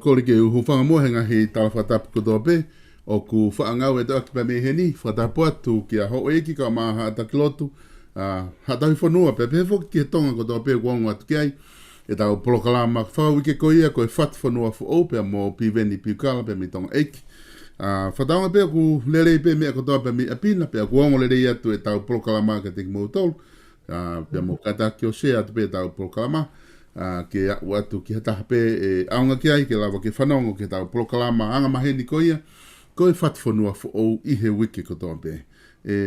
Kori ke uhu whangamohe ngahi tala whatapu kotoa pe, o ku whaangau e tawaki pa meheni, whatapu atu ki a ho eki ka maha atakilotu, hatahi whanua pe pefo ki he tonga kotoa pe kuongo atu ki ai, e tau polokalama whawike ko ia ko e whatu whanua fu o pe mo piveni piukala pe mi tonga eki. Whataunga pe ku lere pe mea kotoa pe mi apina, pe kuongo lere atu e tau polokalama ka teki mo tolu, pe mo kataki o se atu pe tau polokalama, ke watu ki hata pe aunga ki ai ke lava ke whanongo ke tau polokalama anga maheni ko ia ko e whatu whanua fu o ihe wiki kotoa pe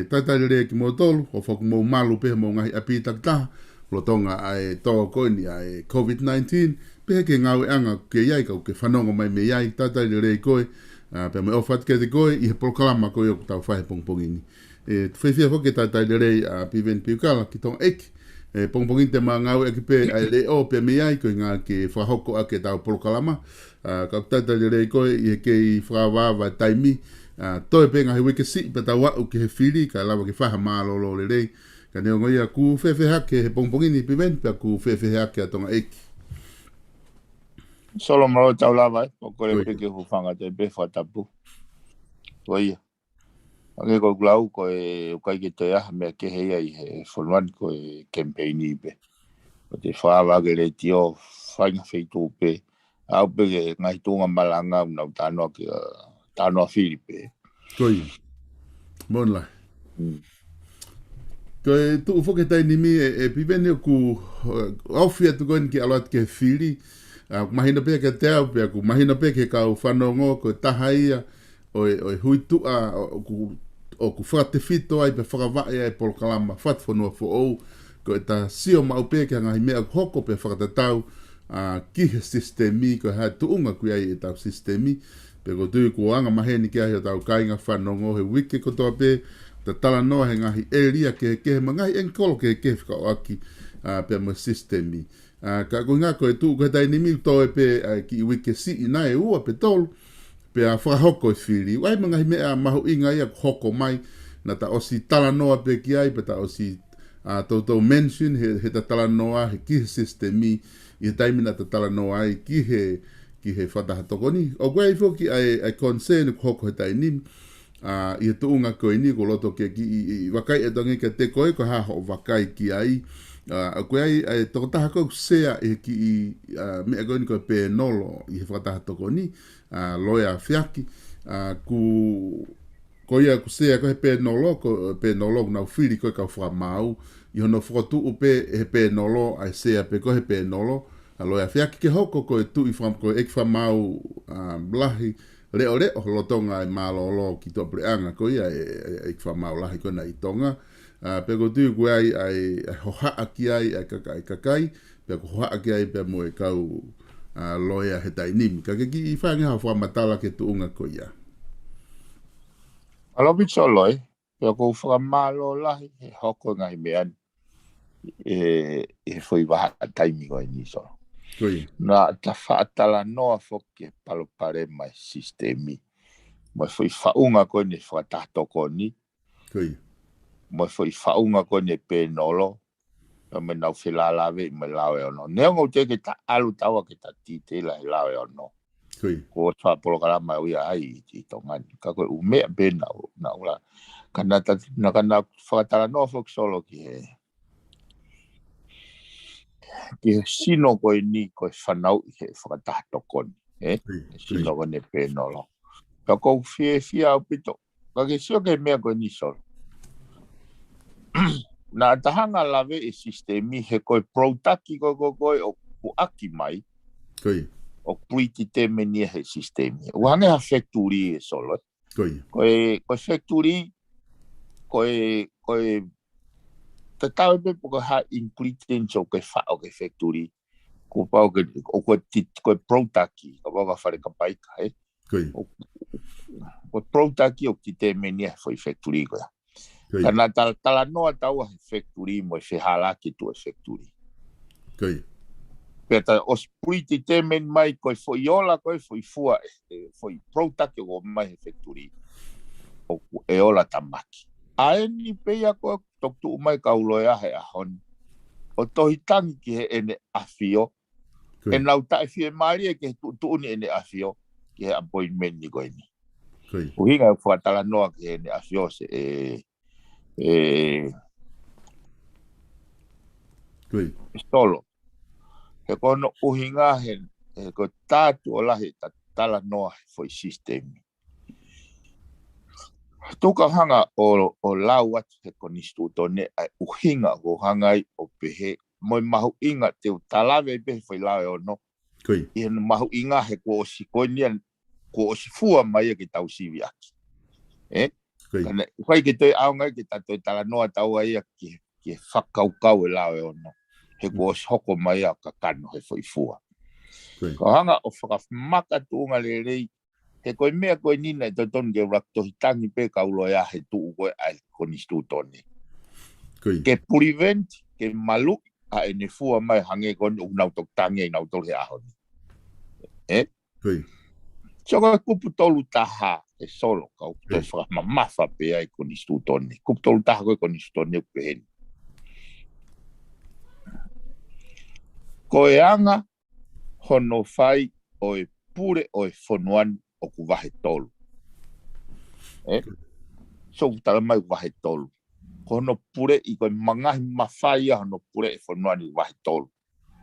taitai rea ki mo tolu o whaku mo malu pe mo ngahi api taktaha lo tonga ai toa koini ai COVID-19 pe ke ngau anga ke iai kau ke whanongo mai me iai taitai rea koe pe me ofat ke te koe ihe polokalama ko ia ku tau whahe pongpongini whewhia hoke taitai rea piven piukala ki tonga eki pongpongin te ngau e ki pe ai le o pe me ai ko ngā ke whahoko a ke tau polokalama ka tata le rei koe i he ke i whawawa taimi toi pe ngahi wike si pe tau wau ke he whiri ka lawa ke whaha mālolo le rei ka neo ngoia ku whewhehake he pongpongin i piven pe ku whewhehake a tonga eki Solo maro tau lawa o kore pe ke hufanga te pe whatapu Oia Ake ko glau ko e ukai ki te aha mea ke hei ai he whanuan ko e campaign i pe. Ko te whaawage le tio whainga wheitu pe. Au pe ke ngai tunga malanga unau tānoa ki tānoa whiri pe. Koi. Monlai. Ko e tuu whoke tai nimi e pivene ku awhia tu koen ki aloat ke whiri. Mahina pe ke te au pe ku mahina pe ke kau whanongo ko tahaia o huitua o ku whate whito ai pe whakawai ai polokalama whatu whanua fo ou ko e ta sio mau pe ke ngahi mea hoko pe whakatatau ki he sistemi ko hea tuunga kui ai e tau sistemi pe ko tui ku anga maheni ki ai o tau kainga whanongo he wike kotoa pe ta tala noa he ngahi e ria ke he mangahi enkolo ke whikao aki pe mo sistemi ka ko ngā ko e tuu ko he taini miu toe pe ki wike si ina e ua pe tolu pe a whahoko e whiri. Wai mga hi mea mahu inga ia hoko mai na ta osi tala noa pe ki ai, pe ta osi tau mention he ta tala noa he ki he sistemi, i taimi na ta tala noa ai ki he whataha tokoni. O koe i whoki ai concern ko hoko he tai nimi, i tu unga koe ni ko loto ke ki i wakai e tongi ke te koe ko haho o wakai ki ai, a koe ai toko taha koe sea e ki i mea koe ni koe pe nolo i he whataha tokoni, loia whiaki, ko ia ku sea ko he pe nolo na whiri koe kau whamau i hono whakatu upe he pe nolo ai sea pe ko he pe nolo a loia whiaki ke hoko ko e tu i wham ko e ki whamau blahi reo lotonga e malolo ki to preanga ko ia e ki whamau lahi ko na i tonga pe ko tu ku ai hoha aki ai kakai pe ko hoha aki ai pe mo e kau loia he tai nimi ka ki i whanga ha whamatala ke tu unga ko ia. Alo bicho loi, pia ko whakamalo lahi, he hoko ngai mean, e foi waha a taimi ko ni so. Na ta whaatala noa foke palo pare mai sistemi. Mo foi whaunga ko ni whatato ko ni. Mo foi whaunga ko ni pe nolo. Me nau whilalawe me lawe ono. Neongo te ke ta alu tawa ke ta tite la lawe ono. Ko sa polo kala mai ui ai i tongan ka ko ume be na ula kana whakatala no fok solo ki sino ko ni ko whanau i he whakatato kon sino ko ne pe nolo ka ko fia au pito ka ke sio ke mea ko ni solo na tahanga lawe e sistemi he ko protaki ko o aki mai o pretty temeni he sistemi. Wange ha factory e solo. Ko factory ko te tau be ko ha ingredients o ke fa o ke factory. Ko pa o ko product ko ba fa ka pai kai. Ko product o ki temeni foi factory ko. Kana tala no tau factory mo se hala ki tu factory. Peta os pretty temen mai koi foi ola koi foi fua foi prota que o mai factory o e ola tamaki a eni peia ko toktu mai kauloia he ahon o tohitangi ki he ene afio e nau ta fie mari ke tu ni ene afio ki he appointment ni ko ni o hinga fuatala noa ki ene afio se solo he kono uhinga he ko tatu o lahi tala noa foi sistemi. Tuka hanga o lau atu he koni stutone ai uhinga o hangai o pehe moi mahu inga te talawe pehe foi lau e ono. I mahu inga he ko o si koinian ko o si fua mai ki tau sivi aki. Kana kai ki toi aunga ki tatoi tala noa tau ai ki whakaukau e lau e ono. He ko hoko mai a kakano he foi fua. Ko hanga o whakamaka tuunga le rei, he koe mea koe nina e totoni ke rakto hitangi pe kauloia he tuu koe ai koni stutone. Ke prevent, ke malu a ene fua mai hange koni unau tok tangi e nau tole ahoni. So koe kupu tolu taha e solo kau te whakamamafa pe ai koni stutone. Kupu tolu taha koe koni stutone upe heni. Koe anga hono fai o e pure o e whonuan o ku wahe tolu. So utala mai wahe tolu. Hono pure i koe mangahi mawhai a hono pure e whonuan i wahe tolu.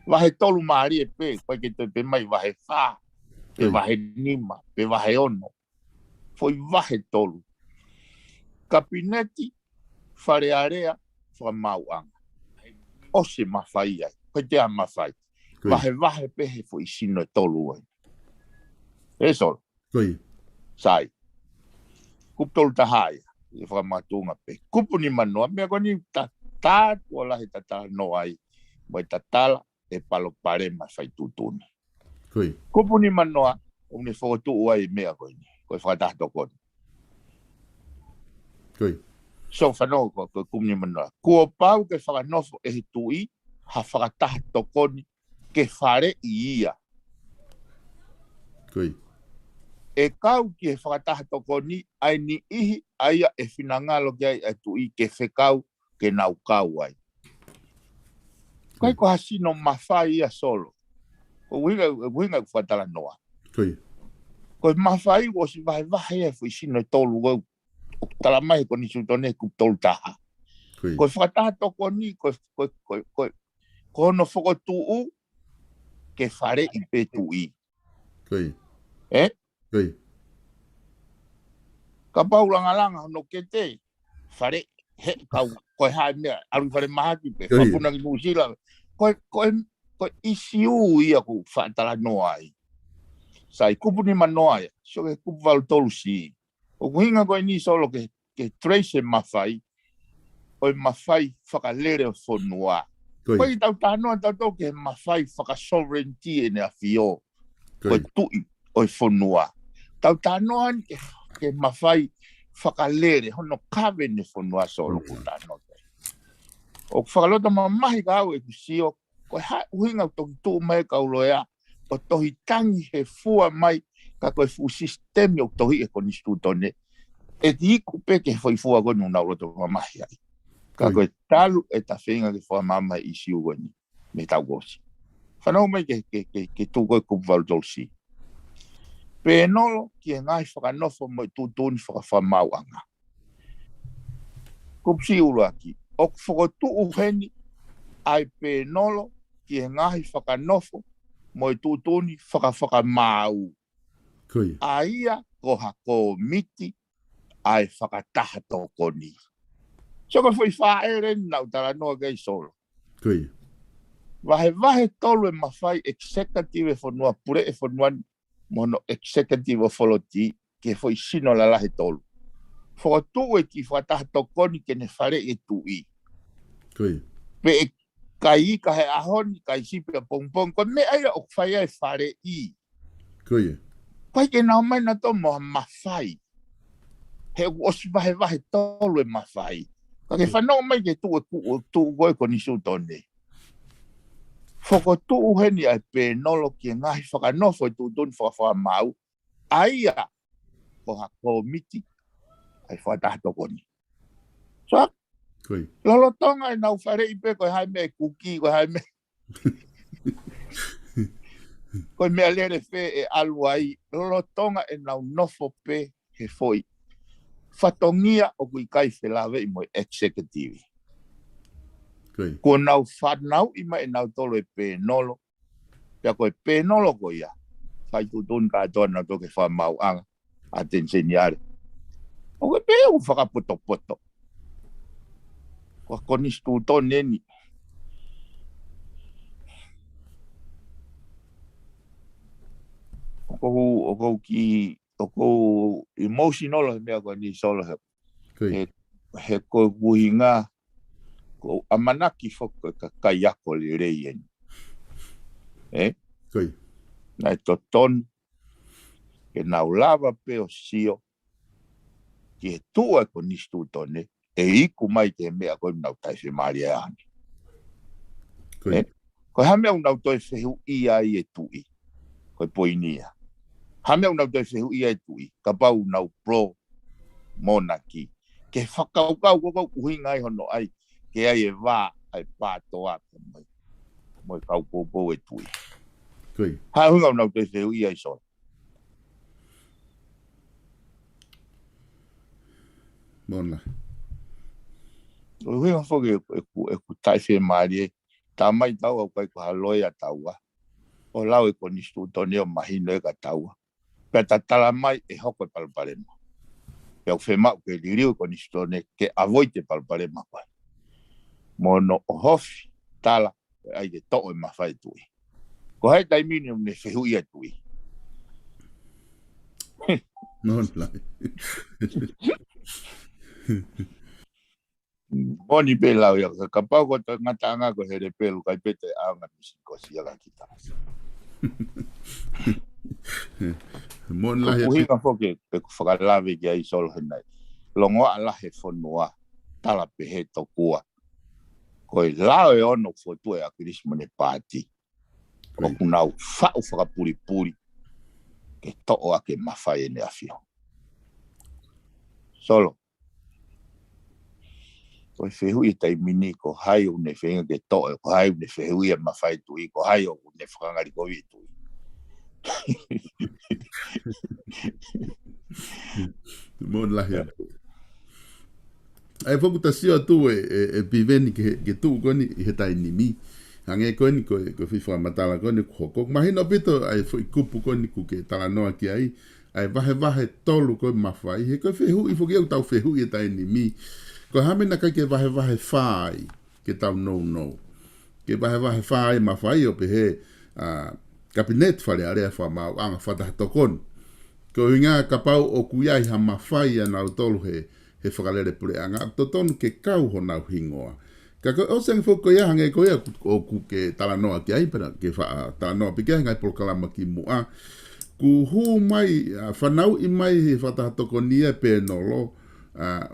Wahe tolu maari e pe, koe ke te pe mai wahe wha, pe wahe nima, pe wahe ono. Foi wahe tolu. Kapineti wharearea whamauanga. Ose mawhai ai. Koe te a mawhai. Wahe pehe fo i sino e tolu ai. E solo. Sai. Kupu tolu tahaya. I whakamatunga pe. Kupu ni manoa. Mea koni tātua lahi tatala noa ai. Moi tatala e palo pare ma whai tutuni. Kupu ni manoa. Omne whakatu uai mea koni. Koe whakatahto koni. So whanau ko kupu ni manoa. Kua pau ke whakanofo e he tui. Ha whakatahto koni. Ke whare i ia. E kau ki he whakataha toko ni ai ni ihi aia e finangalo ke ai tu I ke fekau ke nau kau ai. Kai ko hasino mafai ia solo. O winga fatala noa. Koi. Ko mafai o si vai e foi sino tolu o tala mai ko ni sutone ku tolu taha. Koi. Ko fataha to ko ni ko no foko tu ke fare I pe tu I. Koi. Koi. Ka paulanga no kete fare he kau ko ha me alu fare mahati pe papuna ki musila ko isiu ia ku fatala noa ai. Sai kupu ni manoa ia, so ke kupu valu tolu si. O kuhinga koe ni solo ke trace mawhai, o mawhai whakalere o whonua. Koe I tau tānoa tau ke mawhai whakasovereignty e ne a whio. Koe tui o whonua. Tau tānoa ke mawhai whakalere, hono kawe ne whonua solo ku tānoa. O whakalota mamahi ka au e kusio, koe huinga toki tuu mai kauloea, o tohi tangi he fua mai ka koe fu sistemi o tohi e koni stutone e di kupe ke foi fua ko no roto mamahi ai ka koe talu e ta whenga ke fua mama I siu goni me tau gosi whanau mai ke tu koe kupu valu tolsi pe nolo ki e ngai whakanofo mo tutuni whakawhamauanga kupsi ulu aki o whakotu uheni ai pe nolo ki e ngai whakanofo mo tutuni whakawhakamau. Aia ko hako miti ai whakataha toko ni. So ko fui whaere nau tala noa kei solo. Vahe tolu e mawhai executive e whanua pure e whanua mono executive o wholoti ke fui sino la lahe tolu. Whakatu e ki whakataha toko ni ke ne whare e tui. Pe e kai ka he ahoni kai sipe a pongpong ko me aia o whai e whare I. Pai ke nao mai na to moha mawhai. He osi vahe tolu e mawhai. Ka ke whanau mai ke tu goe ko ni sutone. Whako tu uheni ai pe nolo ki ngahi whakanofo e tu tun whakawhamau. Aia ko hako miti ai whakataha toko ni. So, lolo tonga e nau whare I pe koe hai me kuki, koe hai me. Koe mea lere whe e alu ai. Lolo tonga e nau nofo pe he foi. Whatongia o kui kai whelawe I mo executive. Ko nau whanau I mai e nau tolo e pe nolo. Pea koe pe nolo ko ia. Whai tutun ka tona toke whamau anga. A te nseniare. O koe pe u whakapoto. Ko koni stuto neni. O kou ki o kou emotional mea ko ni solo he ko buhinga ko amanaki foko ka kayako le reien. Na to ton ke na lava pe o sio ki tua ko ni stuto ne e iku mai te mea ko na tai se maria ani. Ko ha mea una to se hu ia I e tui. Ko poinia. Ha mea una to se hu ia e tui. Ka pau na pro monaki. Ke whakaukau ko uhinga I hono ai. Ke ai e wā ai pātoa moi kau popo e tui. Ha hunga una to se hu ia I so. Mona. O hui foge e ku tai se marie. Ta mai tau au kai ko haloia taua. O lau e ko nistu tone o mahino e ka taua. Pea tala mai e hoko e palparema. Pea u whemau ke liriu ko nistu tone ke avoite palparema koe. Mono o hofi tala ai ke to'o e mawhai tui. Ko hai taimini ne whehui e tui. Mona. Oni pe lau ia ka pau ko ngata anga ko here pelu kai pete anga misi ko sia la kita. Mon la he ka foke pe ko whakalave ki ai solo henai. Longo ala he whanua tala pe he tokua. Ko i lao e ono fotu e a Christmas ne pāti. O kunau whau whakapuri ke to'o ake mawhai e ne awhio. Solo. Ko fehu I tai mini ko hai o ne whenga ke toe, ko hai o ne fehu I mawhai tui, ko hai o ne whakangari ko I tui. Mo lahi. Ai foku ta sio tu e piveni ke tu koni he tai nimi. Hange koni ko fifa matala koni ko mahino pito ai foi kupu koni ku ke tala noa ki ai vahe tolu ko mafai he ko fehu I foki au tau fehu I tai nimi. Ko hamena kai ke vahe fai ke tau no. Ke vahe fai mafai o pe he kabinet fale area fa mau anga fata tokon. Ko inga kapau o kuyai ha mafai ana o tolu he whakalere pure anga. Totonu ke kau ho nau hingoa. Ka ko o seng foko ia hange ko ia o ku ke tala noa ki ai pera ke tala noa pike ngai por kalama ki mua. Ku hu mai whanau I mai he whatahatoko nia pe nolo.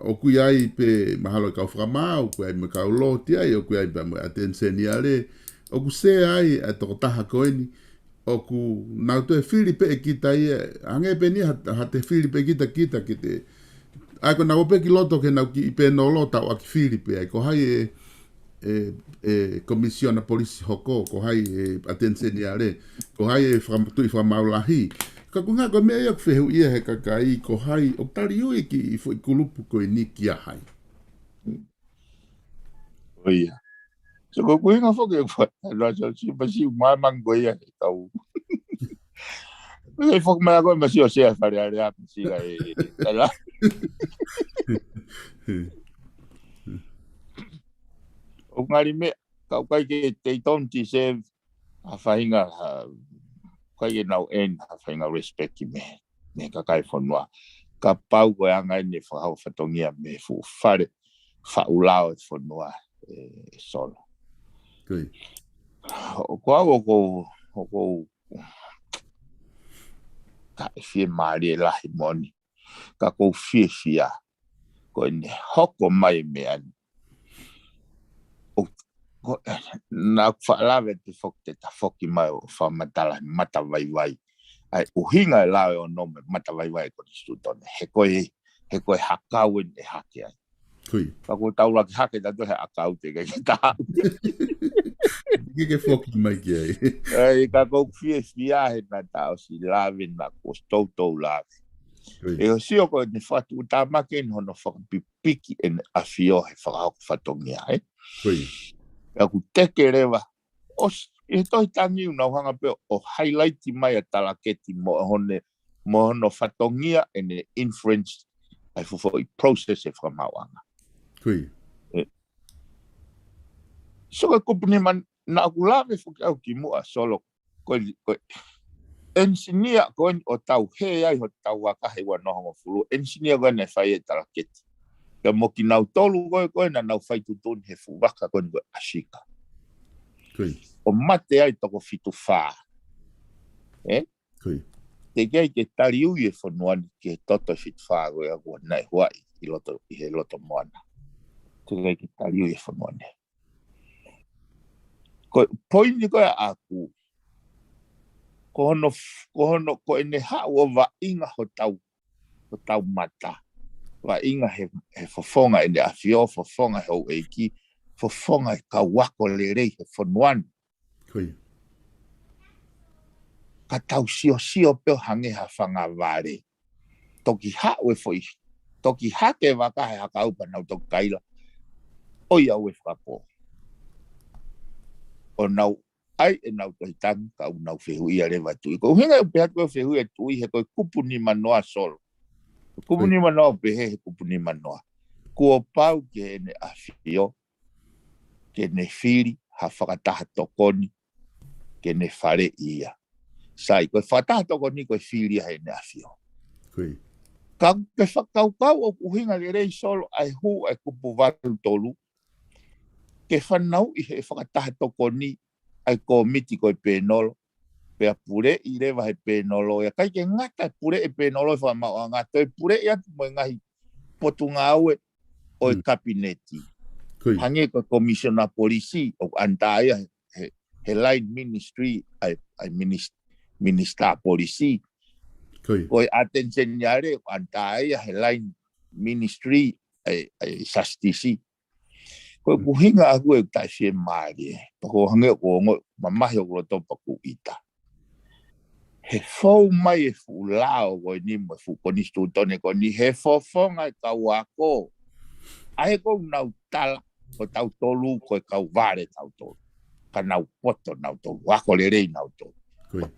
O ku ai pe mahalo kau whakamau, ku ai me kau loti ai, o ku ai pe atenseni ale. O ku se ai a toko taha koeni. O ku nau to e Filipe e kita ia. Hange pe ni ha te Filipe kita ki te. Ai ko nau pe ki loto ke nau ki pe nolo tau a ki Filipe ai ko hai komisiona polisi hoko ko hai atenseni ale. Ko hai tui whamaulahi. Ka kunga ko mea ia kwhehu ia he kakai ko hai o tari ui ki I fo I kulupu ko I ni kia hai. Oia. So ko kuinga foke ko la so si pasi mamang ko ia tau. E foke mai ko masi o se fare area si ga la. O ngari me ka kai ke te tonti se a fainga kai ke nau en a fainga respect ki me. Ne ka kai fonwa. Ka pau ko anga ni fa ha fatongia me fu fare fa ulao fonwa solo. Kui. O ko ka fie mari lahi moni. Ka ko fia. Ko ne hoko mai me an. O na whaalave te fok te ta foki mai o whamatala mata vai. Ai uhinga lawe o nome mata vai ko ni stutone. He koe hakau e hake ai. Kui. Ka ko taula ki hake tato he akau te kai ta. Ke foki mai ki ai. Ai ka ko fia he na tau si lawe na ko stoutou lawe. E o sio ko ni fatu tamake no no whakapipiki e afio he whakahoko whatongia ai. Kui. Ka ku teke rewa. E toi tangi una hanga pe o highlight mai a talaketi mo no whatongia e ne inference ai fufo I process e whamauanga. Kui. So ka kupuni man na akulawe fuki au ki mua solo ko engineer ko o tau he ai ho tau waka he wa no fulu engineer ko ne fai e talaketi. Ka mo ki nau tolu ko na nau fai tutun he fuwaka ko ashika. Kui. O mate ai toko fitu wha. Kui. Te gai ke tari ui e whanuani ke toto fitu wha koe a kua nai huai I he loto moana. Te gai ke tari ui e whanuani. Ko poini koe a ku. Ko hono ko ene hao o wa inga ho tau mata. Wa inga he fofonga ene a fio fofonga he o eiki. Fofonga ka wako le rei he whanuani. Kui. Ka tau sio peo hange ha whanga ware. Toki hao e foi. Toki hake waka he haka upa nau toki kaila. Oi au e whakapo. O nau ai e nau tohi tangi ka u nau whehui a rewa tui. Ko hinga upe hatu e whehui a tui he koe kupu ni manoa solo. Kupu ni manoa upe he kupu ni manoa. Kua pau ke ene a fio. Ke ne whiri ha whakataha tokoni. Ke ne whare ia. Sai, koe whakataha tokoni koe whiri a ene a fio. Kui. Ka ke whakaukau o kuhinga le rei solo ai hu ai kupu watu tolu. Ke whanau I he whakataha tokoni ai ko miti koe pēnolo. Pea pure I rewa he pēnolo. Ia kai ke ngata pure e pēnolo e whamau a ngata. E pure I atu mo ngahi potu ngāue o e kabineti. Kui. Hange ko komisiona polisi o antaia he line ministry ai minister polisi. Kui. Ko atenseniare antaia he line ministry ai sastisi. Ko ku hinga aku e tai se mari. Ko hange ko ngo mamahi o lo to paku ita. He fou mai e fu lao ko ni mo fu ko ni stu tone ko ni he fofonga ka wako. Ai ko nau tala ko tau tolu ko ka vare tau tolu. Ka nau poto nau tolu. Wako le rei nau tolu.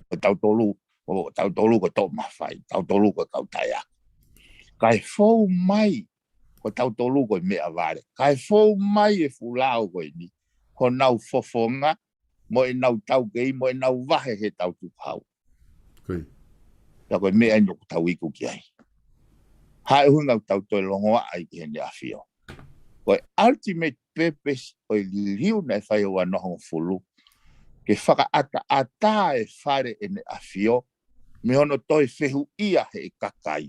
Ko tau tolu ko to mafai. Tau tolu ko kau taya. Kai fou mai ko tau tolu ko me avare. Kai fou mai e fu lao ko ni. Ko nau fofonga mo e nau tau kei mo e nau vahe he tau tu pau. Ta ko me anyo tau iku ki ai. Hai hunga tau to longo ai ki hende afio. Ko ultimate purpose o liu na fai o no fulu. Ke whaka ata e whare e ne afio. Me hono toi fehu ia he kakai.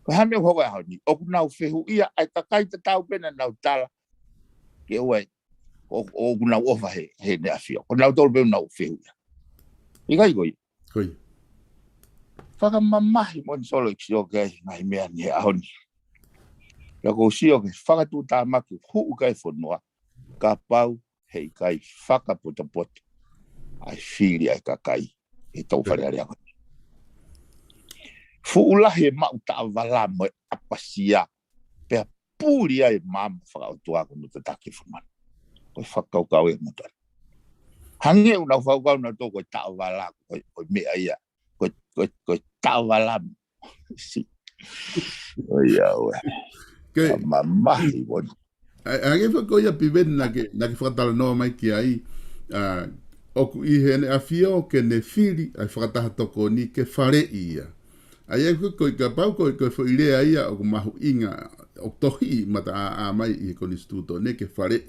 Ko hame o hoa hau ni. Oku nau fehu ia ai kakai te tau pena nau tala. Ke oe. Oku nau ofa he ne afio. Ko nau tolu pena nau fehu ia. Ikai koi. Koi. Whaka mamahi mon solo iksio kai ngai mea ni he ahoni. La ko sio ke whaka tu tā maki huu kai whanua. Ka pau hei kai whaka puta puta. Ai whiri ai kakai. E tau whare are ako. Fuulahi e mau ta wala mo e apasia. Pea pūri ai māma whaka o tuako no te taki whaman. Koi whakaukau e mutan. Hange unau whakau na tō koe ta wala koe mea ia. Koe ta wala. Si. Oi au e. Mamahi wani. Hange whakau ia piwen na ke whakatala noa mai ki ai. Oku I he ne afio ke ne whiri ai whakataha toko ni ke whare ia. Ai e koe ka pau koe whailea ia o mahu inga o tohi mata a mai I ko ni stuto ne ke whare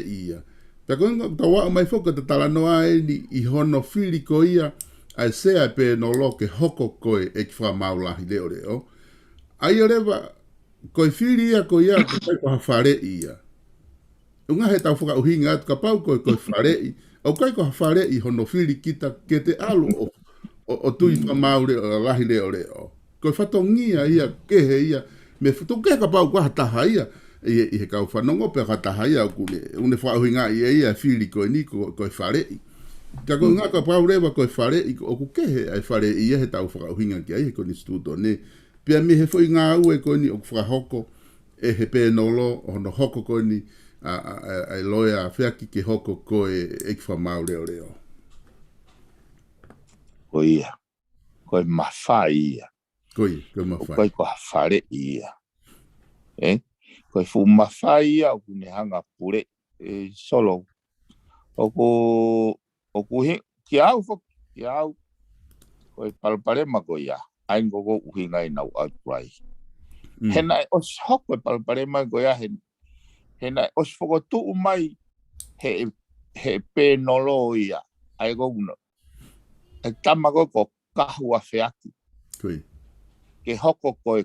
ia. Ta koe ta wao mai whoka te tala noa e ni I hono whiri ko ia ai sea pe no lo ke hoko koe e ki wha maulahi leo reo. Ai o rewa koe whiri ia ko ia koe koe whare ia. Unga he tau whaka uhinga atu ka pau koe whare ia. O kai ko hawhare I hono whiri kita ke te alu o tui whamaure o lahi leo reo. Koe whatongia ia, kehe ia, me whatongia ka pau kua hataha ia, I he kau whanongo pe hataha ia, une whauhinga ia whiri koe ni koe whare I. Ka koe ngā ka pau rewa koe whare I, o ku kehe ai whare ia he tau whauhinga ki ai he koe ni stuto ne. Pea me he whai ngā ue koe ni o ku whahoko, e he pēnolo, o hono hoko koe ni, ai loia whiaki ke hoko koe e ki whamau reo. Ko ia. Koe mawhai ia. Koe mawhai. Koe ko hawhare ia. Koe fu mawhai ia o kune hanga pure. Solo. O kuhi. Ki au fok. Ki au. Koe palparema ko ia. Aingo ko uhinga I nau outrai. Hena os hoko palparema ko ia hena os whakotu mai he pēnolo ia. Ai goguna. E tamako ko kahua whiaki. Ke hoko koe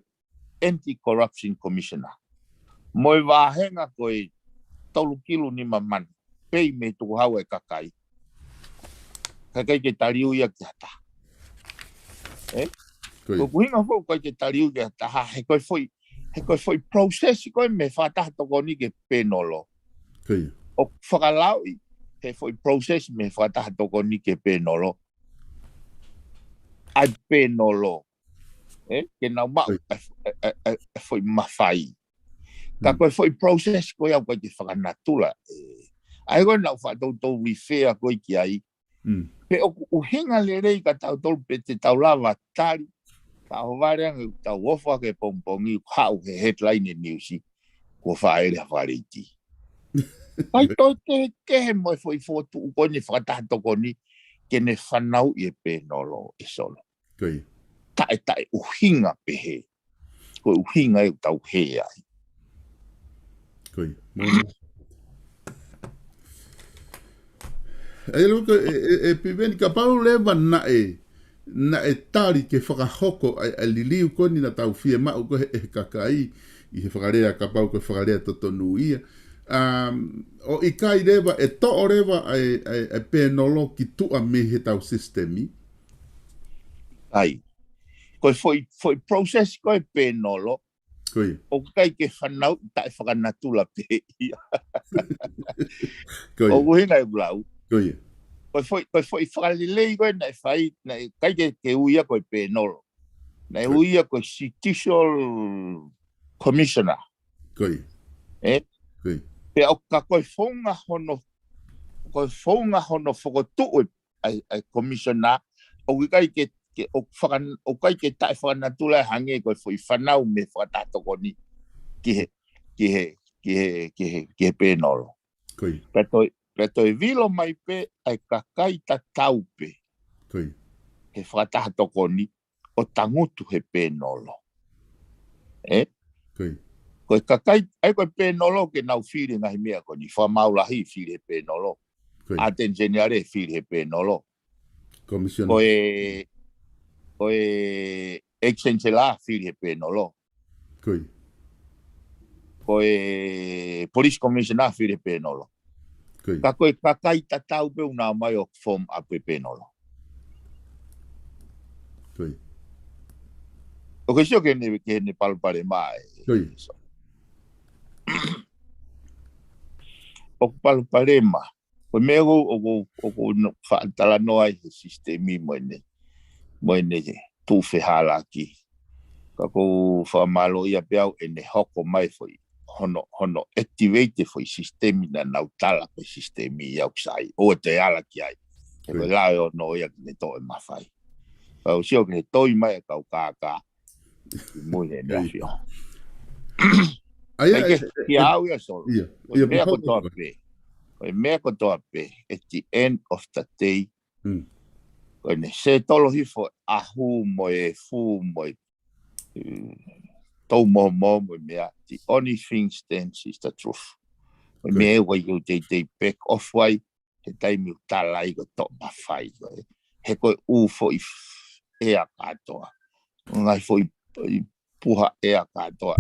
Anti-Corruption Commissioner. Moi wāhenga koe tolu kilu ni mamani. Pei me tuku hau e kakai. Kakai ke tariu ia ki hata. Ko kuhinga fo koe ke tariu ki hata. He koe foi process koe me whataha toko ni ke pēnolo. O whakalau he foi process me whataha toko ni ke pēnolo. Ai pēnolo. Ke nau mau foi mawhai. Ka koe foi process koe au koe ke whakanatula. Ai koe nau whatau rifea koe ki ai. Pe o uhinga le rei ka tau tolu pe te tau lava tari. Ka hovareanga tau ofa ke pompongi hau he headline e newsi. Ko whaere whareiti. Ai toi kehe moi foi fotu koe ni whakatahatoko ni ke ne whanau I e pēnolo e solo. Tae uhinga pehe. Koe uhinga e tau he ai. E luka e piveni ka pau lewa na e tari ke whakahoko a liliu koni na tau fie mau ko he kakai I he whakarea ka pau ko whakarea totonu ia. O I kai rewa e to'o rewa e pēnolo ki tua me he tau sistemi. Ai. Koe foi process koe pēnolo. Koi. O kai ke whanau tai whakanatula pe ia. Koi. O uhinga e blau. Koi. Koe foi whakalilei koe nei whai, nei kai ke uia koe pe nolo. Nei uia koe judicial commissioner. Koi. Koi. Pe o ka koe whonga hono whakotuu ai commissioner, o kai ke o kai ke tai whakanatula hange koe foi whanau me whakatako ni ki he pe nolo. Koi. Peto e vilo mai pe ai kakai ta taupe. Koi. He whakatako ni o tangutu he pe nolo. Koi. Koe kakai, ai koe pe nolo ke nau whiri ngahi mea ko ni whamaulahi whiri he pe nolo. Aten geniare whiri he pe nolo. Commissioner. Koe ex-chancellor whiri he pe nolo. Koi. Koe police commissioner whiri he pe nolo. Koi. Ka koe kakai ta tau pe una mai o form a pe nolo. Koi. O ke sio ke ne palpare mai. Koi. O palpare mai. Koe mea o whaantala noa i he sistemi moene tu whehala ki. Ka kou whamalo ia peau e ne hoko mai foi. Hono activate foi sistemi na nautala koe sistemi iau sai. O te ala ki ai. E koe lae o no ia ki ne toe mawhai. Kau sio ke he toi mai e kau kākā. Mune ne afio. Ki au ia solo. Koe mea ko toa pe. Koe mea ko toa pe. At the end of the day. Koe ne se tolo hifo ahu mo e fu mo e tau mo mea. The only thing stands is the truth. Koe mea wai eu te back off wai. He taimi utala i ko to mawhai. He koe ufo i ea katoa. Ngai fo i puha ea katoa.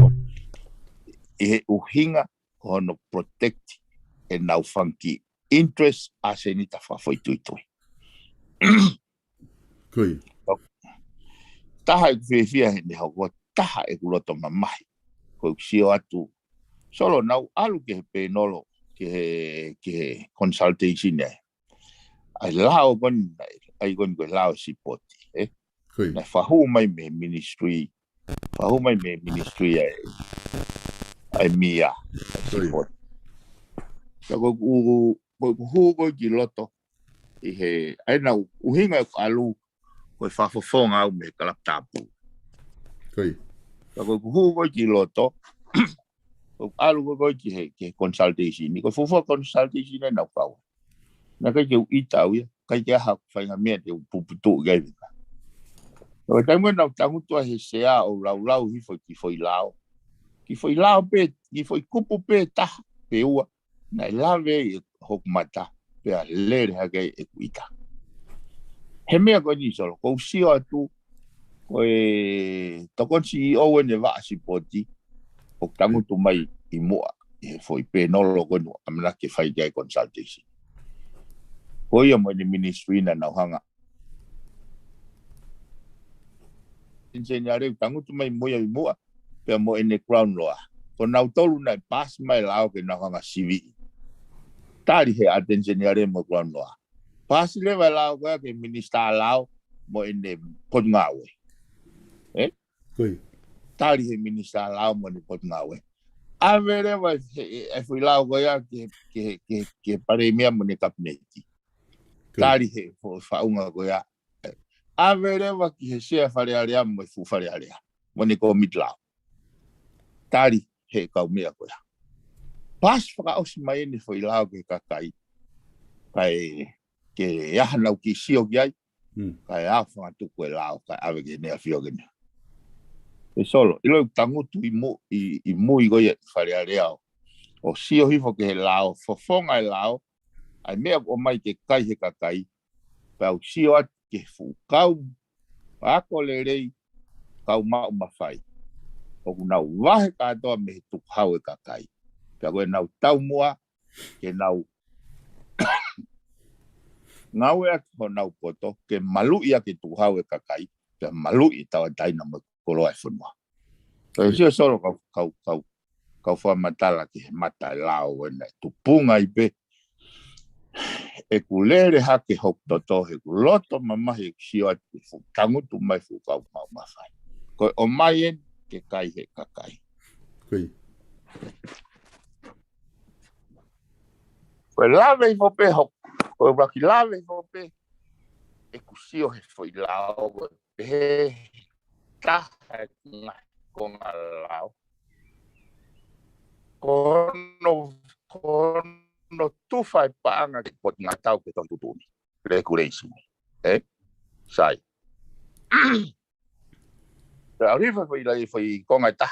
I he uhinga hono protect e nau whanki interest a se ni ta whawhoi tuitui. Koi. Taha e kuwhewhia he ne hau, taha e kuroto mamahi. Koe kusio atu. Solo nau alu ke he penolo, ke he consultation e. Ai lao koni, ai koni koe lao sipoti. Koi. Nai whahu mai me ministry. Whahu mai me ministry ai mia. Sipoti. Ka koe kuhu ki loto. I he, ai nau uhinga e alu koe whawhawhonga au me kalaptapu. Koi. Ka koe kuhu ki loto. Koe alu koe ki he consultation. Ni koe fufa consultation e nau kau. Na kai ke uita au ia. Kai ke aha whainga mea te upuputu gai vika. Koe taimua nau tangutua he sea o lau hifo ki foi lao. Ki foi lao pe, ki foi kupu pe taha pe ua. Nai lawe i hokumata. Pea lere hake e kuita. He mea koe ni solo. Kou sio atu. Koe tokon si owe ne waa sipoti. O tangutu mai i mua. E foi pe nolo koe nu. Amana ke whai kai consultation. Koe ia mo ni ministry na nau hanga. Insenyare tangutu mai moia i mua. Pea mo ene crown law. Ko nau tolu na pas mai lao ke nau hanga sivi. Tari he atensioniare mo crown law. Pas lewa lao koe ke minister lao mo ene potngawe. Koi. Tari he minister lao mo ene potngawe. Avere wa e fui lao koe ke pare mea mo ne kabineti. Tari he whaunga koe a. Avere wa ki he sea wharearea mo e fu wharearea. Mo ne ko midlao. Tari he kau mea koe a. Pas whakaosi mai ene fui lao ke kakai. Kai ke yahanau ki sio ki ai. Kai awha tuku e lao. Kai awe ke nea fio ke nea. E solo. Ilo tangutu i mui koe wharearea o. O sio hifo ke he lao. Fofonga e lao. Ai mea o mai ke kai he kakai. Pau sio atu ke fu kau. Ako le rei. Kau mau mawhai. O kunau wahe katoa me he tukhau e kakai. Pea koe nau tau mua. Ke nau ngau e ho nau poto. Ke malu ia ke tukhau e kakai. Pea malu i tawa taina mo koloa e whanua. Pero si solo kau fa matala ki mata lao na tu punga i pe e kulere hake hok toto he kuloto mama he sio ati fu tangu tu mai fu kau mau mafai ko o mai en ke kai he kakai Koi. ko lave fo pe hok ko ba ki lave fo pe e kusio he foi lao pe ta con lao no tu fai paanga ki pot ngatau ke ton tutuni regulation sai ta rifa foi con ata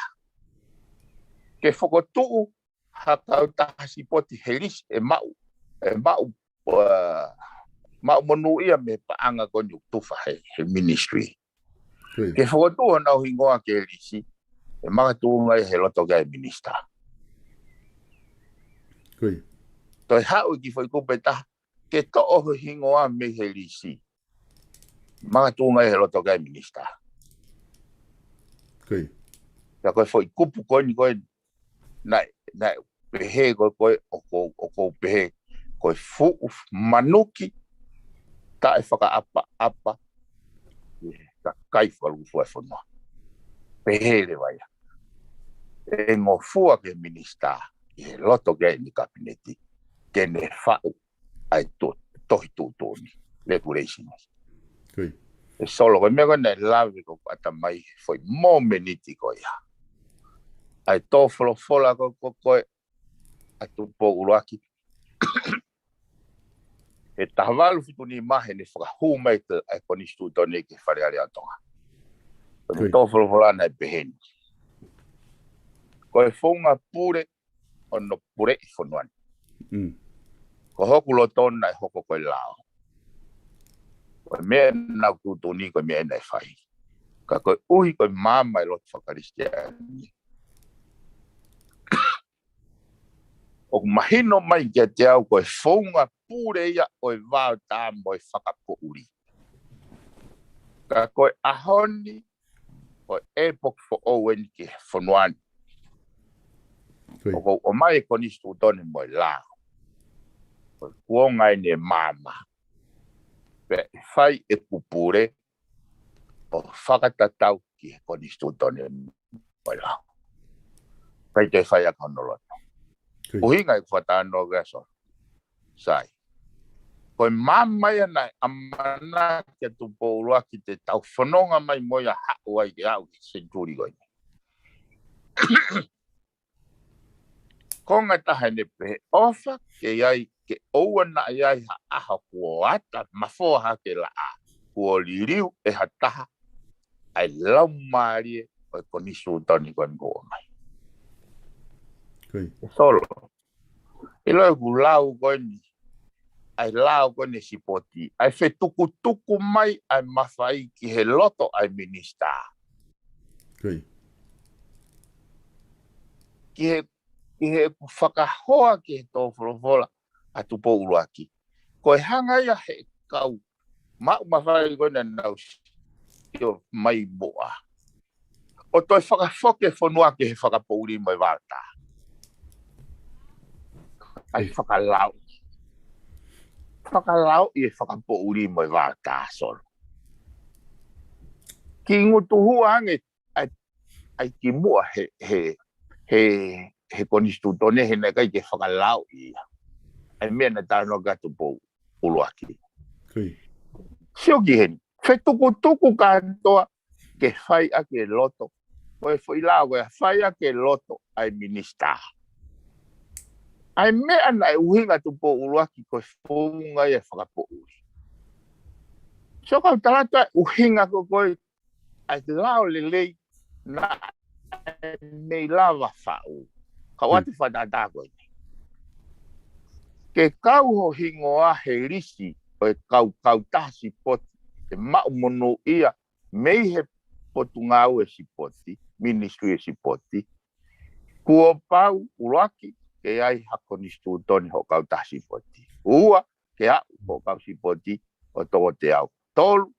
ke fokotu hakau ta si poti helis mau monu ia me paanga kon tu fai ministry ke fokotu na hingoa ke lisi e mga tu ngai he loto ga minister Koi. toi hau ki foi ko peta ke to o hingoa me he lisi mga tu ngai he loto ga minister Koi. ya ko foi kupu ko na pehe ko o pehe ko fu manuki ta e whaka apa ta kai whalu whaiwhana pehe le waia e ngō fua ke minister i loto ke ni kabineti ke ne whau ai tohi tūtoni regulation Koi. e solo ko mea kone lawe ko ata mai foi mō meniti ko ia ai tō wholofola ko koe atu po uruaki e tahawalu fitu ni mahe ne whakahu mai te ai konistu tone ke whareare atonga. Ko tō wholofola nei peheni. Ko e whunga pure o no pure i whanuani. Ko hoku lo tōna e hoko koe lao. Ko mea nau tūtoni ko mea nei whai. Ka koe uhi koe māma i lotu whakaristiani. O mahino mai kia te au koe whaunga pure ia o e wāo tā mo e whakapouri. Ka koe ahoni o epok fo owen ki whanuani. O mai e konistu tone mo e lao. Koe kuongai ne māma. Pe whai e pupure o whakatatau ki e konistu tone mo e lao. Pai te whai a konoloto. Uhinga i whatano gaso. Sai. Koe mamai anai amana kia tupo urua ki te tau whanonga mai moia hau ai ke au ki senturi goi. Konga taha ne pehe ofa ke iai ke oua na iai ha aha kua ata mafoa ha ke la a. Kua liriu e ha taha ai lau maarie o e konisu tani koe ngoa mai. Solo. Ilo e kulau koni. Ai lao koni sipoti. Ai fe tuku mai ai mawhai ki he loto ai minister. Ki he whakahoa ki he tō wholofola a tupo uruaki. Ko e hanga ia he kau. Mau mawhai koni nau yo mai boa. O toi whakafoke whanua ki he whakapouri mai wāta. Ai whakalau. Whakalau i e whakapouri mai wāta solo. Ki ngutu hua ange ai ki mua he konistu tone he neka i ke whakalau i. Ai mea na tāno gatu po uruaki. Sio ki heni. Whe tuku kantoa ke whai a ke loto. Koe whailau koe whai a ke loto ai minister. Ai mea na e uhinga tu po uruaki koe whunga i e whakapouri. So kau talata uhinga ko koe ai te lao lelei na mei lava whau. Kau ati whatata koe. Ke kau ho hingoa he risi o e kau tasi poti. E mau mono ia mei he potu ngau e sipoti, ministry e sipoti. Kua pau uruaki. Ke ai hakonistu toni ho kau tasi poti. Ua ke au ho kau sipoti o toko te au. Tolu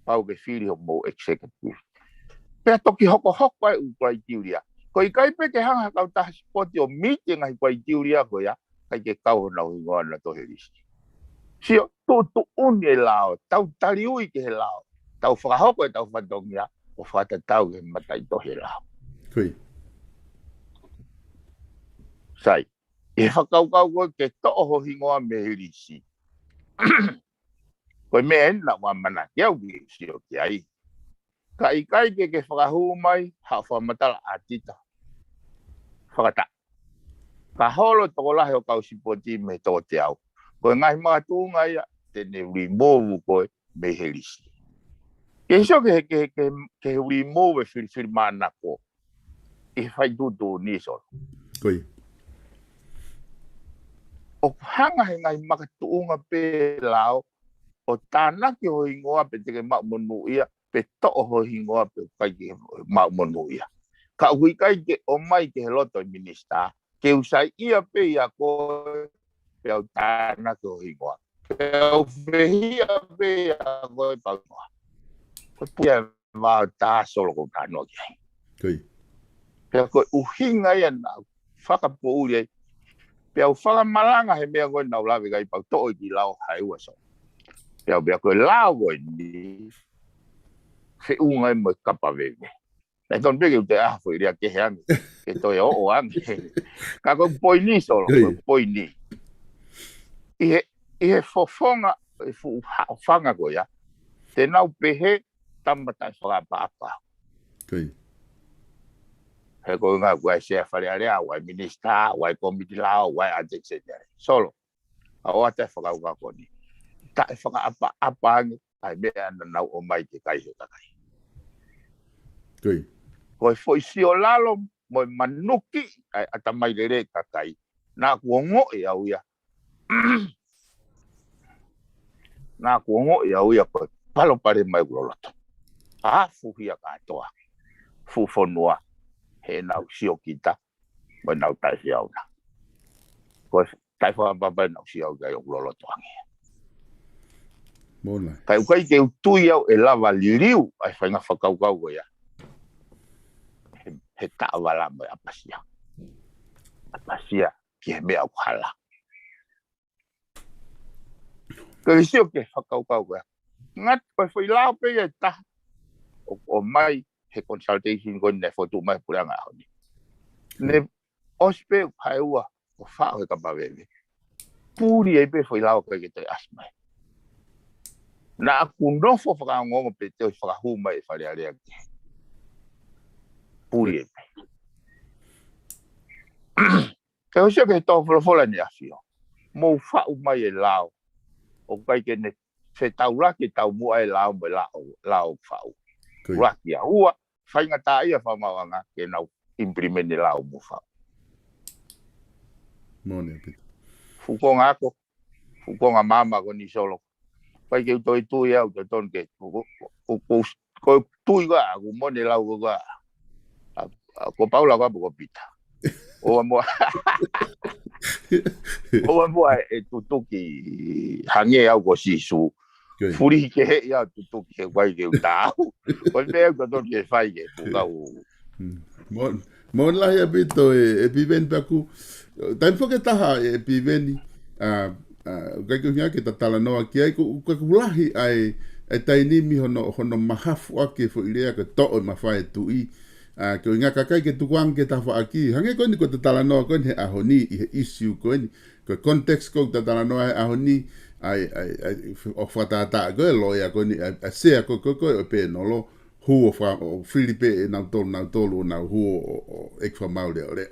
pau ke whiri ho mo executive. pe toki hoko ai ukai tiuria ko i kai pe ke hanga kau ta spoti o meeting ai kai tiuria ko ya kai ke kau na uingoa na to helisi sio tu uni lao tau taliui ke lao tau whakahoko e tau whatongia o whatatau ke matai to he lao Kui. sai e whakaukau ko ke toho hingoa me helisi ko me ena wa mana ke au ki sio ki ai kai ke whakahu mai ha whamatala atita whakata ka holo toko lahe o kau sipoti me tō te au ko ngai mātūnga ia tene remove ko me helisi ke so ke remove fil mana ko e fai tutu ni so Kui. o hanga he ngai makatuunga pe lao o tāna ki ho ingoa pe te ke monu ia pe to ho ingoa pe kai ke monu ia ka hui kai ke o mai ke loto minister ke usai ia pe ia ko pe o tāna ki ho ingoa pe o fehia pe ia ko e pau ko pia va ta solo ko tano ki Kui. pe ko uhinga ia na whakapouri pe au whakamalanga he mea koe nau lawe kai pau to ki lao hai ua so pe au koe lao koe ni fe unga mo kapa veve na ton peke te afo iria ke he angi ke toi o angi ka koe poi ni solo koe poi ni ihe fofonga e fu whanga koe ya te nau pehe tamatai whakapapa Kui. he ko nga wai se fare area wai minister wai komiti lao wai ajek se solo a o te whaka uka koni ta e whaka apa ai mea na nau o mai te kai he kakai Kui. ko foi si o lalo mo manuki ai ata mai lere kakai na kuongo e au ia na kuongo e au ia ko palo pare mai gloloto a fu hia katoa fu fonua he nau sio kita mo nau tai siau na ko tai fa baba nau siau ga yo lolo toangi Mona. kai ukai ke tu ia e lava liriu ai fa nga fakau kau go ya he ta wala mo apasia ki me au hala ko sio ke fakau kau go ngat pa foi lao pe ya ta o mai he consultation ko ne foto mai puranga ni ne ospe paiua o fa o ka baveve puri e pe foi lao ke te asma na ku no fo fa ngo pe te fa hu mai fa le ale puri e pe ke o ke to fo la ni afio mo fa u mai e lao o kai ke ne se taula ke tau mo ai lao mo lao fa u Raki a ua, whainga tā ia whamawanga ke nau imprimene lao mo whao. Mone, Peter. Fukonga ako, fukonga mama ko ni solo. Pai ke utoi tui au te ton ke, ko tui ka, ko mone lau ka, ko paula ka po ko pita. O amua e tutuki hange au ko sisu. Furi ke he ia tutu ke wai ke utau. Ko me ko don ke fai ke pukau. Mon la ya bito e piven paku. Tan fo ke taha e piveni ka ke ke tatala no ki ai ko lahi ai taini mi hono mahafu ake fo ile ka to ma fai tu i ko nga ka ke tuang ke ta fa aki hange ko ni ko tatala no ko he ahoni issue ko ni ko context ko tatala no ahoni ai o fatata go loya ko ni a se ko pe no lo hu o Filipe na tolu na hu o ek fa maule ole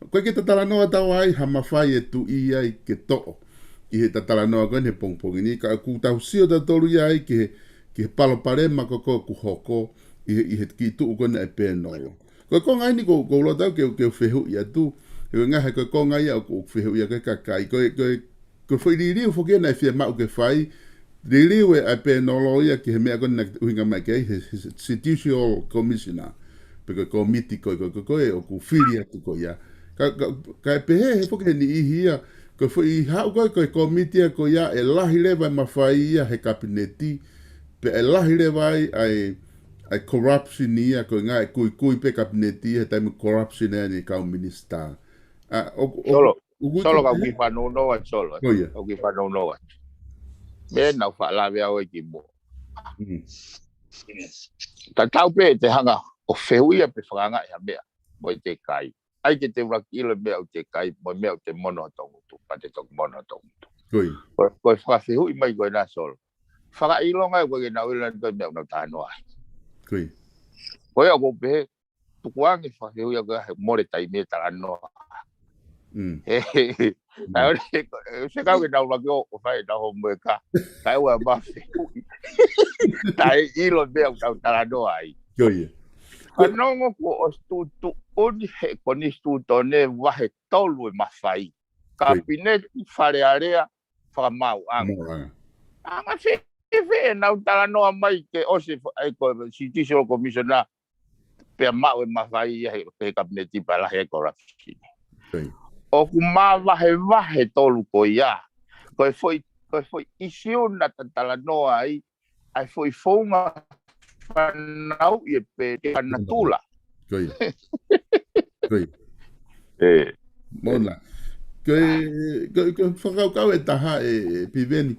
ko ke tatala no ta wai ha mafai tu i ai ke to i he tatala no ko ni pong ni ka ku ta usio ta tolu ai ke palo pare ma ko hoko i he ki tu ko na pe no ko ngai ni ko lo ta ke fehu ya tu nga ha ko ngai ko fehu ya ka kai ko foi liriu fo ke na fia ma o ke fai liriu e pe no loia ke me ko na winga mai ke institutional commissioner porque committee ko o ku filia ko ya ka pe he fo ke ni hia ko foi ha ko committee ko ya e la hile vai ma fai ya he kabineti pe e la hile vai ai ai corruption ia ko nga kui pe kabineti he taimi corruption ia ni kau minister. Solo kau ki whanau noa solo. Koia. Kau ki whanau noa. Me nau whaalawe au e ki mo. Ta tau pe te hanga o whewia pe whakanga ia mea. Mo i te kai. Ai ke te wakile mea o te kai. Mo mea o te mono tongutu. Pa te tongu mono tongutu. Koia. Koe whakawhihui mai koe nā solo. Whakailonga koe ke nau ilan koe mea unau tānoa. Koia. Koe o ko pe tukuangi whakawhihui a koe more tai mea tala noa. Se kau ke nau laki o whai na ho mue ka. Kai ua mawhi. Tai ilo mea unau tala noa ai. Koia. Anongo ko o stutu uni he koni stuto ne wahe tolu e mawhai. Kabineti wharearea whakamau anga. Anga whe nau tala noa mai ke ose ko Judicial Commissioner pe mau e mawhai he kabineti pala he corruption. O ku wahe tolu ko ia. Koe foi isio na tala noa ai. Ai foi fonga whanau i pe te anatula. Koe. Koe. Mona. Koe whakaukau e taha e piveni.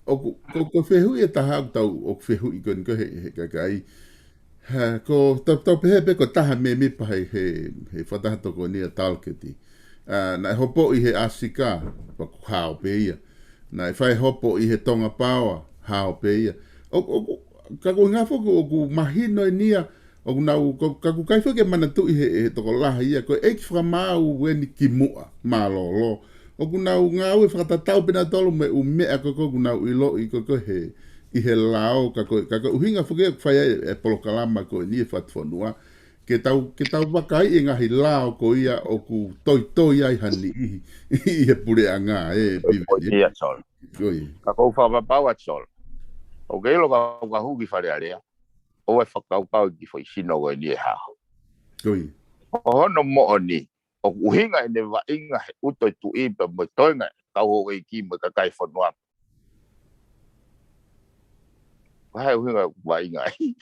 O whehui e taha tau o whehui koe he kakai. Ko tau pehe ko taha me mipa he whatahatoko ni a talketi. Na hopo i he asika, hao pe ia. Na whai hopo i he tonga pawa, hao pe ia. Kako ngā whoko o ku mahino i nia, o nau, kako kai whake mana tu i he toko laha ia, ko eiki whakamau weni ki mua, mā lo. O ku nau ngā ue whakatatau pina tolu me u mea koko ku nau ilo i koko he, i he lao, kako uhinga whake whai e polokalama ko i ni e whatwhanua, ke tau wakai e ngahi lao ko ia o ku toi ai hani i he pure a ngā e piwe. Ia sol. Kako whapapau at sol. O keilo ka huki wharearea. O e whakaupau ki whai sino koe ni e hao. O hono mo o ni. O uhinga e ne wainga he uto i tu ipa mo toinga kau ho e ki mo kakai whanua. Wahai uhinga wainga ai.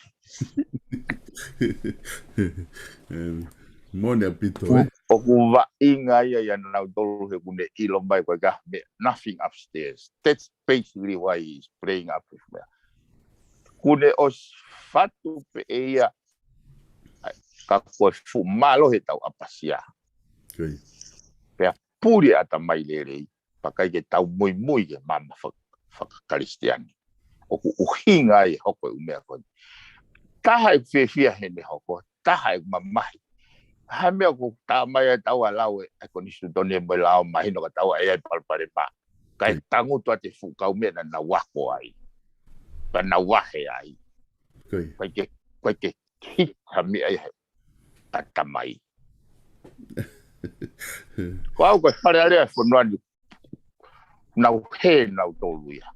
Mone a pito O ku wainga ia ia nau tolu he kune ilo mai koe ka me nothing upstairs. That's basically why he's playing up with me. Kune o fatu pe ia ka koe fumalo he tau apasia. Pea puri ata mai lerei. Pakai ke tau mui ke mama whakakaristiani. O ku uhinga i hoko e umea koe. Taha e whiawhia hene hoko. Taha e mamahi. Hai mea ko tā mai e tau a lau e konistu tone e mai lau mahino ka tau e palpare pa. Kai tangu tua te fukau mea na wako ai. Pa na wahe ai. Kai ke hita mea e tata mai. Ko au koe whare area e whanuani. Nau he nau tolu ia.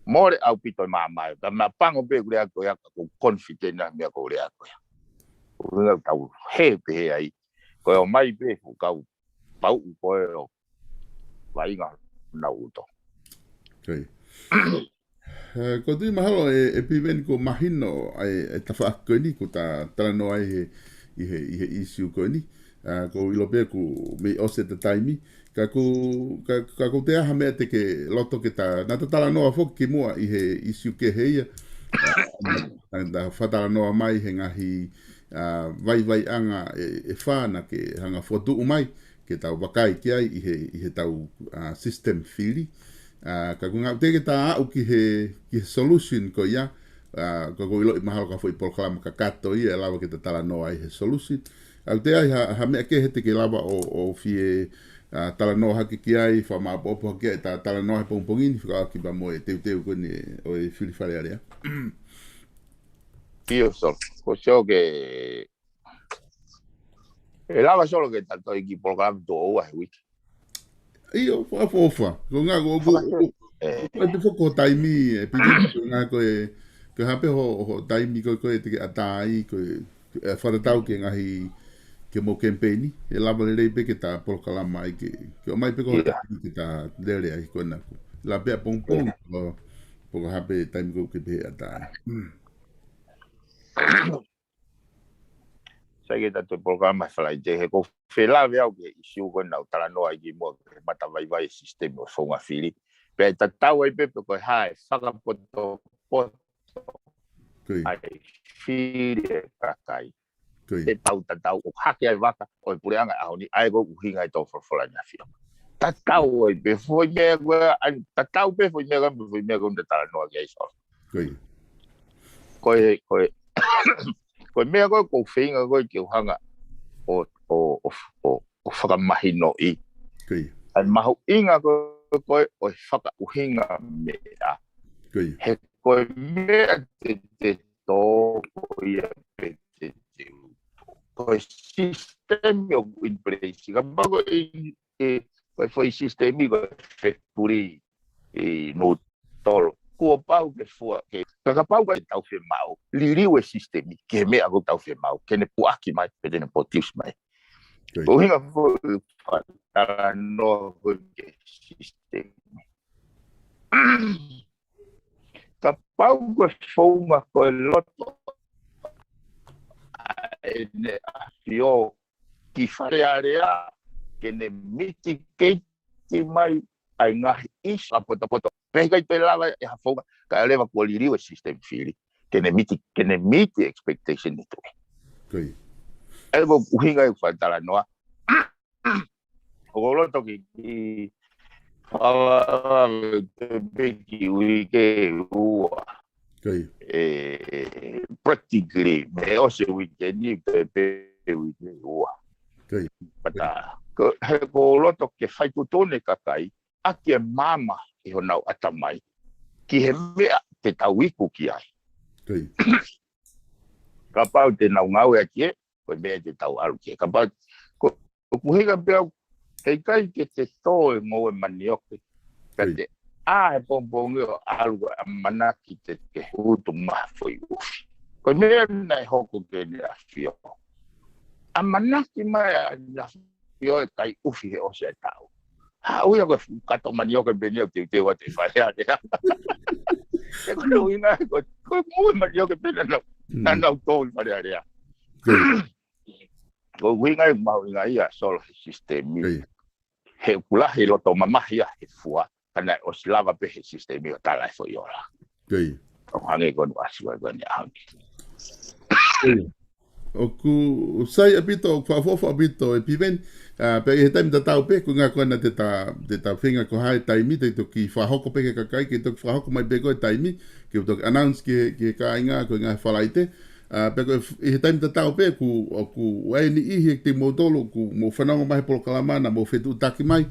More au pito mamai. Ka mea pango pe kure ako ia ko confident na mea ko kure ako ia. Ko tau he pe ai. Koe o mai pe fukau pau koe o wainga na uto. Ko tui mahalo e piveni ko mahino e tawhaako ni ko ta tarano ai i he issue ko ni. Ko ilo pe ko me ose te taimi. Ka ko te aha mea te ke loto ke ta nata talanoa fok ki mua i he issue ke heia. Na whatara noa mai he ngahi vai anga e whāna ke hanga whotu umai ke tau wakai ki ai i he tau system whiri. Ka kunga te ke tā au ki he solution ko ia. Ka ko ilo i mahalo ka fwoi polkalama ka kato ia e lawa ke te tala noa i he solution. Au te ai ha mea ke he te ke lawa o fie tala noa haki ki ai, wha maa popo haki ai, tala noa he pongpongini, whika aki pa mo e teu kone o e whiri whare area. Io so, ko seo ke e lava solo ke tato i ki polkalama to oua he wiki. Io, wha, ko ngā ko te whoko taimi e pili, ko ngā ko hape ho taimi ko e te ke atai, ko e wharatau ke ngahi ke mo campaigni, e lava le reipe ke tā polkalama ai ke o mai pe ko ke tā lere ai ko nā ko. La pea pongpong, po hape taimi ko ke pehe atai. Sa kita tu programa fly je ko fela vea ke isu ko na tala no ai mo mata vai sistem o fonga fili pe ta tau ai pe ko hai saka poto ai fili kakai te tau o hake ai waka o pureanga a ni ai go uhinga to for na fio ta tau ai pe foi me ta tau pe foi me go de tala no ai so ko me ko finga ko ki hanga o whakamahino i. Ai mahu inga koe o whakauhinga mea. He koe mea te tō ia pe te koe sistemi o in place. Ka mako koe foi sistemi koe whekpuri i no tolo. Kua pau ke fua ke ka pau ka tau fe mau liriu e sistemi ke me ago tau fe mau ke ne puaki mai pe ne potis mai o hinga fo para no ke sistemi ka pau ko foma ko loto ne afio ki fare area ke ne mitigate mai ai ngahi isa poto pega i pelava e hafonga ka leva ko liriu e system fili que ne miti expectation ni tu e bo uhinga e fatala noa o lo to ki fala beki wike ua practically me o se wike ni pe wike ua pata ko lo to ke fai tutone kakai aki mama i honau atamai ki he mea te tauiku ki ai. Ka pau te nau ngau e aki e, koe mea te tau aru ki e. Ka pau, ko kuhiga pia, hei kai ke te tō e ngō e manioke. Ka te a he pōmpongi o aru a manaki te ke hutu mahafoi ufi. Koe mea nei hoko ke ni a fio. A manaki mai a na fio e kai ufi he ose e tau. Uia ko kato manioke benio te wa te wharea rea. E koe uina ko mui manioke benio na nau tō i wharea rea. Ko uina i mau inga ia solo sistemi. He kulahi loto mamahia he fua. Kana o silava pe he sistemi o tala e fo iola. O hangi konu asua koni ahangi. O ku sai apito o fafofo apito e piven pe he taimi tatau pe ku ngā kona te ta whinga ko hae taimi te toki whahoko pe ke kakai ke toki whahoko mai pe koe taimi ke toki announce ke ka inga ko ngā whalaite pe ko he taimi tatau pe ku wai ni ihi te motolo ku mo whanonga mai polo kalamana mo whetu taki mai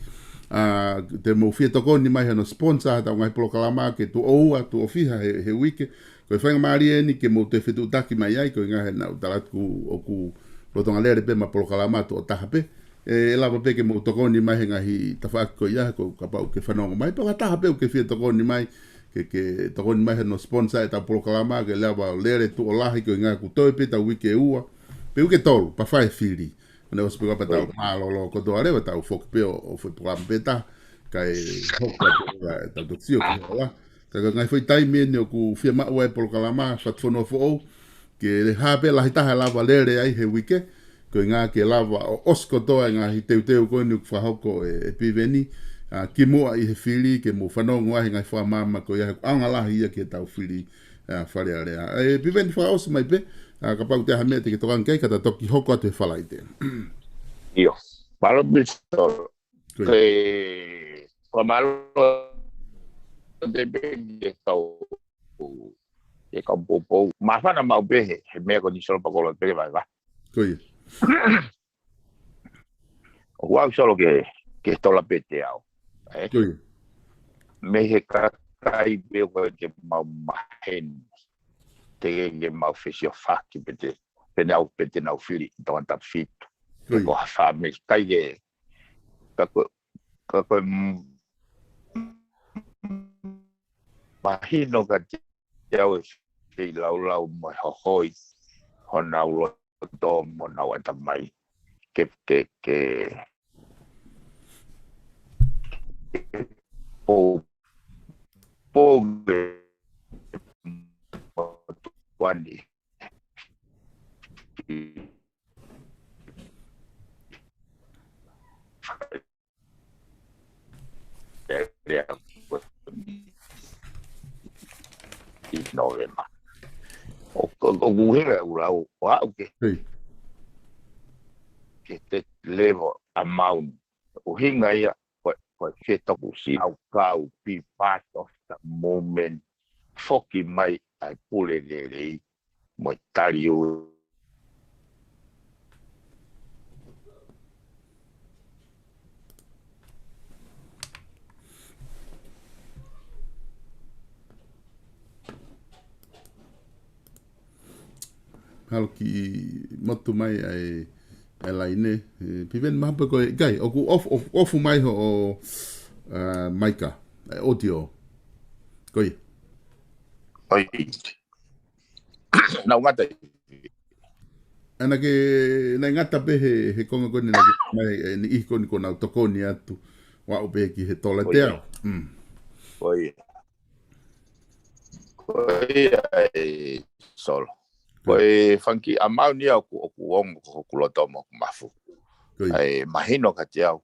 te mo whia tokoni mai hano sponsor hata ngai polo kalama ke tu oua tu ofiha he wike ko whainga maari e ni ke mo te whetu taki mai ai ko ngā he nau talat ku rotonga lere pe ma polo kalama tu o taha pe e lava pe ke mo tokoni mai he ngahi tawhaaki ko ia ko kapau ke whanonga mai pe ka taha pe ke whia tokoni mai ke tokoni mai hano sponsor e ta polo kalama ke lava lere tu o lahi ko ngā ku toi pe ta wike ua pe uke tolu pa whae whiri ne os pega pata malo lo ko do areva ta fok pe o foi pro beta kai hokka ta dotsio ko la ka ngai foi tai me ne ku firma o por kalama fat fono fo ke le habe la hita la valere ai he wike ko nga ke lava o osko to nga hite ko ni fa hoko e piveni ki mo ai he fili ke mo fano ngwa ngai fa mama ko ya anga la ia ke ta fili fare area e piveni fa os mai pe ka pau te hamete ke tokan kai kata toki hoko atu e whalaite. Io, malo bisto ke pamalo de be kau e kau popo mafana mau be he me ko ni solo pa ko pe vai va. Koi. O solo que esto la peteao. Koi. Me he kai be ko ke mau mahen te mau fisio faki pete penau pete nau fili don tap fit ko fa me kai ka ko mahino ka jau te lau mo hoi hona ulo to mo na wa tamai ke po wani novema. O guhera urau wa ke te level amount o hinga ia ko ke toku si au kau be part of the moment foki mai ai pule le mo tario halo ki motu mai ai laine piven mape ko gai o ku off mai ho o maika audio koi oi na ngata ana ke na ngata pe he konga koni na mai ni i koni kona tokoni atu wa ope ki he tola te oi ai solo Koe funky amau ni au ku ong ku loto mo mafu. Ai mahino ka te au.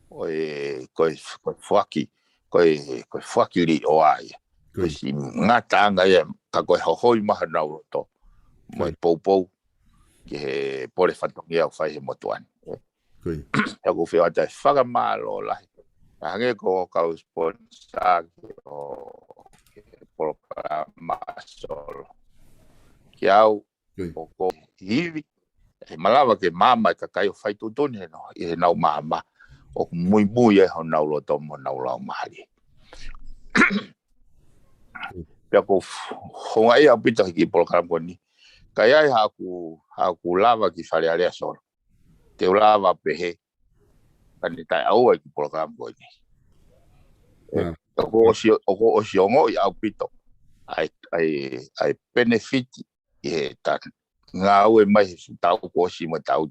Koe fuaki. Koe fuaki li o ai. Koe si ngata anga ia ka koe hohoi maha nau roto. Moi poupou. Ki he pore whatongi au whai he motuani. Hea ku whio atai whakamalo lahi. Hange ko kau sponsor o poroka masolo. Ki au o ko hivi e malawa ke mama ka kai o fai tutoni no e nau mama o mui e ho nau lo tomo nau lau mahali ya ko ho ai a pita ki program koni kai ai ha ku lava ki fale ale so te lava pehe ani tai au ki program koni o si ngo ya pito ai benefit e ta nga o mai su tau ko si mo tau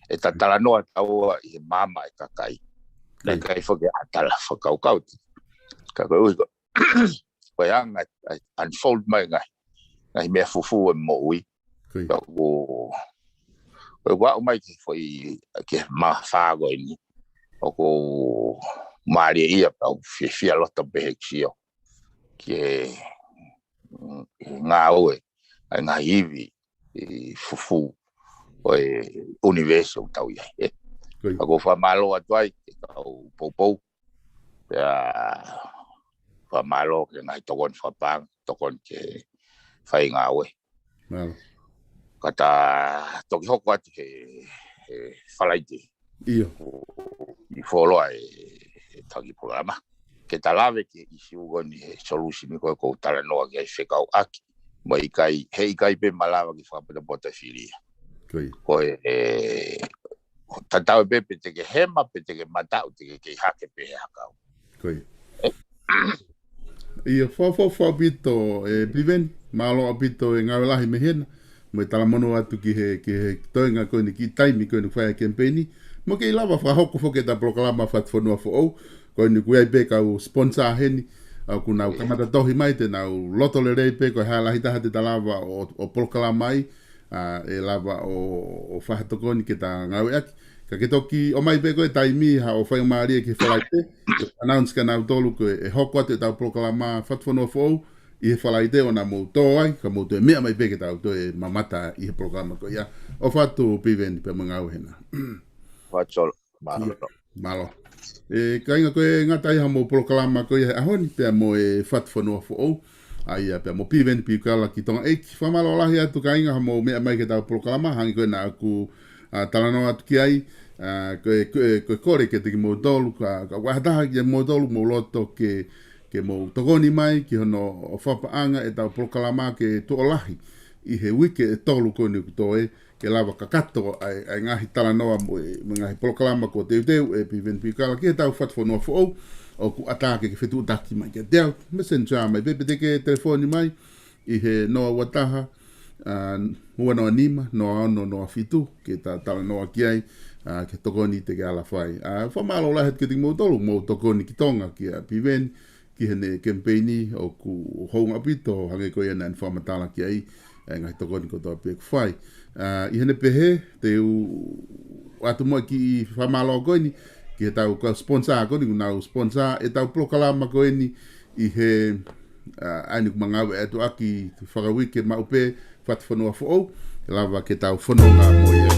e ta tala no tau e mama e kakai na kai fo ke atala fo kau ka ko ko yang unfold mai ngai me fufu e mo ui ko wa mai ki foi ke ma fa go ni o ko mari ia tau fi a lot of behexio ke nga o nga hivi fufu o universo tau ia ko fa malo atuai o popo ya fa malo ke ngai tokon fa pang tokon ke fai nga we kata toki hoko atu he falaiti iyo i folo ai tagi programa ke talave ke isi ugo ni solution ko tala noa ke fekau aki mo ikai pe malava ki fa pata bota filia ko tatau pe te ke hema pe te ke matau te ke hake pe hakau ia fo bito piven malo bito ngawelahi mehena mo tala mono atu ki he toinga ko ni ki taimi ko ni fa campaign mo ke lava fa hoko fo ke ta proclama fa fono fo ko ni ku ai pe ka sponsor heni ku na kamata tohi mai te na loto le rei pe ko hala hita te talava o proclama mai e lava o fa to ko ni ke ta ngawe aki ka ke toki o mai pe ko taimi ha o fa mari ke fa te announce kana tolu ko e hoko te ta proclama fa fono fo i he whalaite o na moutou ai, ka moutou e mea mai peke tau to e mamata i he programa ko ia. O whatu piven pe mga au hena. Whatsol, malo. Malo. Ka inga koe ngata iha mo programa ko ia ahoni, pea mo e whatu whanua fo ou. Aia pea mo piven pi kala ki tonga eiki. Whamalo lahi atu ka inga mo mea mai ke tau programa, hangi koe na aku talanoa atu ki ai. Koe kore ke teki moutolu, ka wahataha ki moutolu mo loto ke mo togoni mai ki hono o whapaanga e tau proklama ke tuolahi i he wike e tolu koni kutoe ke lava kakato ai ngahi talanoa mo ngahi proklama ko teu e piven pikala ki e tau whatwhanua fo o ku atake ke whetu utaki mai ke teo messenger mai pepe teke telefoni mai i he noa wataha hua noa nima noa ono noa fitu ke ta talanoa ki ai ke togoni te ke ala whai whamalo lahet ke ting mo tolu mo togoni ki tonga ki a piven ki hene campaigni o ku hounga pito hange ko ia nan whamatala ki ai ngai tokoni ko toa pek whai i hene pehe te atu moa ki whamalo koini ki tau ka sponsor ko ni na sponsor e tau proklama ko ni I he ani ku manga e to aki whakawike ma upe whatwhanua fo lava ke tau whanonga mo ia